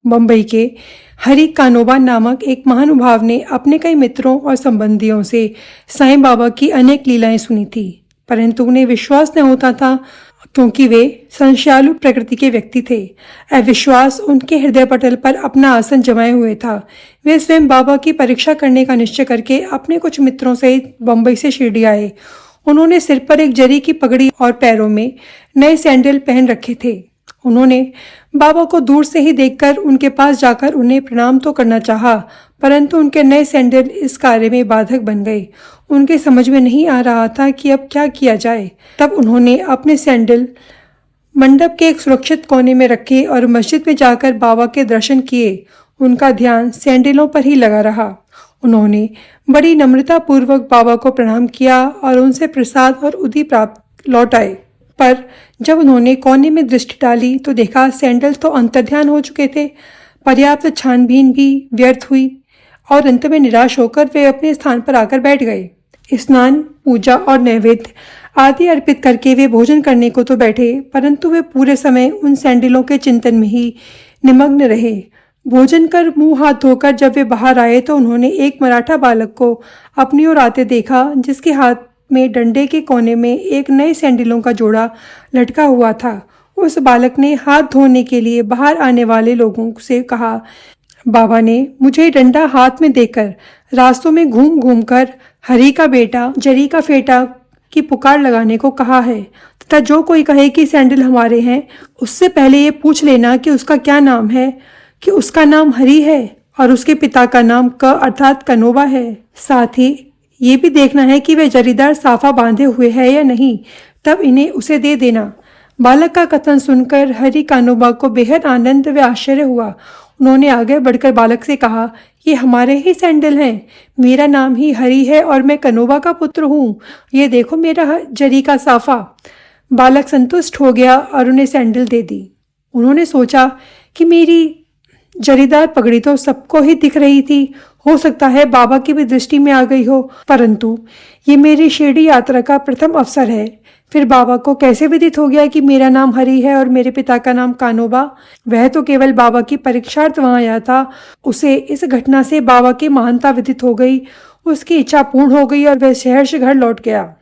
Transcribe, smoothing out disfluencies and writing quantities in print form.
बम्बई के हरि कानोबा नामक एक महानुभाव ने अपने कई मित्रों और संबंधियों से साईं बाबा की अनेक लीलाएं सुनी थी, परंतु उन्हें विश्वास न होता था क्योंकि वे संशयालु प्रकृति के व्यक्ति थे। अविश्वास उनके हृदय पटल पर अपना आसन जमाए हुए था। वे स्वयं बाबा की परीक्षा करने का निश्चय करके अपने कुछ मित्रों सहित बम्बई से शिरडी आए। उन्होंने सिर पर एक जरी की पगड़ी और पैरों में नए सैंडल पहन रखे थे। उन्होंने बाबा को दूर से ही देखकर उनके पास जाकर उन्हें प्रणाम तो करना चाहा, परंतु उनके नए सैंडल इस कार्य में बाधक बन गए। उनके समझ में नहीं आ रहा था कि अब क्या किया जाए। तब उन्होंने अपने सैंडल मंडप के एक सुरक्षित कोने में रखे और मस्जिद में जाकर बाबा के दर्शन किए। उनका ध्यान सैंडलों पर ही लगा रहा। उन्होंने बड़ी नम्रता पूर्वक बाबा को प्रणाम किया और उनसे प्रसाद और उदी प्राप्त लौट आए। पर जब उन्होंने कोने में दृष्टि डाली तो देखा सैंडल तो अंतर्ध्यान हो चुके थे। पर्याप्त छानबीन भी व्यर्थ हुई और अंत में निराश होकर वे अपने स्थान पर आकर बैठ गए। स्नान, पूजा और नैवेद्य आदि अर्पित करके वे भोजन करने को तो बैठे, परंतु वे पूरे समय उन सैंडलों के चिंतन में ही निमग्न रहे। भोजन कर मुंह हाथ धोकर जब वे बाहर आए तो उन्होंने एक मराठा बालक को अपनी ओर आते देखा, जिसके हाथ में डंडे के कोने में एक नए सैंडलों का जोड़ा लटका हुआ था। उस बालक ने हाथ धोने के लिए बाहर आने वाले लोगों से कहा, बाबा ने मुझे डंडा हाथ में देकर रास्तों में घूम घूम कर हरि का बेटा, जरी का फेटा की पुकार लगाने को कहा है तथा जो कोई कहे कि सैंडल हमारे हैं, उससे पहले ये पूछ लेना कि उसका क्या नाम है, कि उसका नाम हरि है और उसके पिता का नाम क अर्थात कनोबा है। साथ ही ये भी देखना है कि वे जरीदार साफा बांधे हुए है या नहीं, तब इन्हें उसे दे देना। बालक का कथन सुनकर हरि कानोबा को बेहद आनंद व आश्चर्य हुआ। उन्होंने आगे बढ़कर बालक से कहा, ये हमारे ही सैंडल हैं। मेरा नाम ही हरि है और मैं कनोबा का पुत्र हूँ। ये देखो मेरा जरी का साफा। बालक संतुष्ट हो गया और उन्हें सैंडल दे दी। उन्होंने सोचा कि मेरी जरीदार पगड़ी तो सबको ही दिख रही थी, हो सकता है बाबा की भी दृष्टि में आ गई हो, परंतु ये मेरी शिरडी यात्रा का प्रथम अवसर है। फिर बाबा को कैसे विदित हो गया कि मेरा नाम हरि है और मेरे पिता का नाम कानोबा? वह तो केवल बाबा की परीक्षार्थ वहां आया था। उसे इस घटना से बाबा की महानता विदित हो गई। उसकी इच्छा पूर्ण हो गई और वह शहर से घर लौट गया।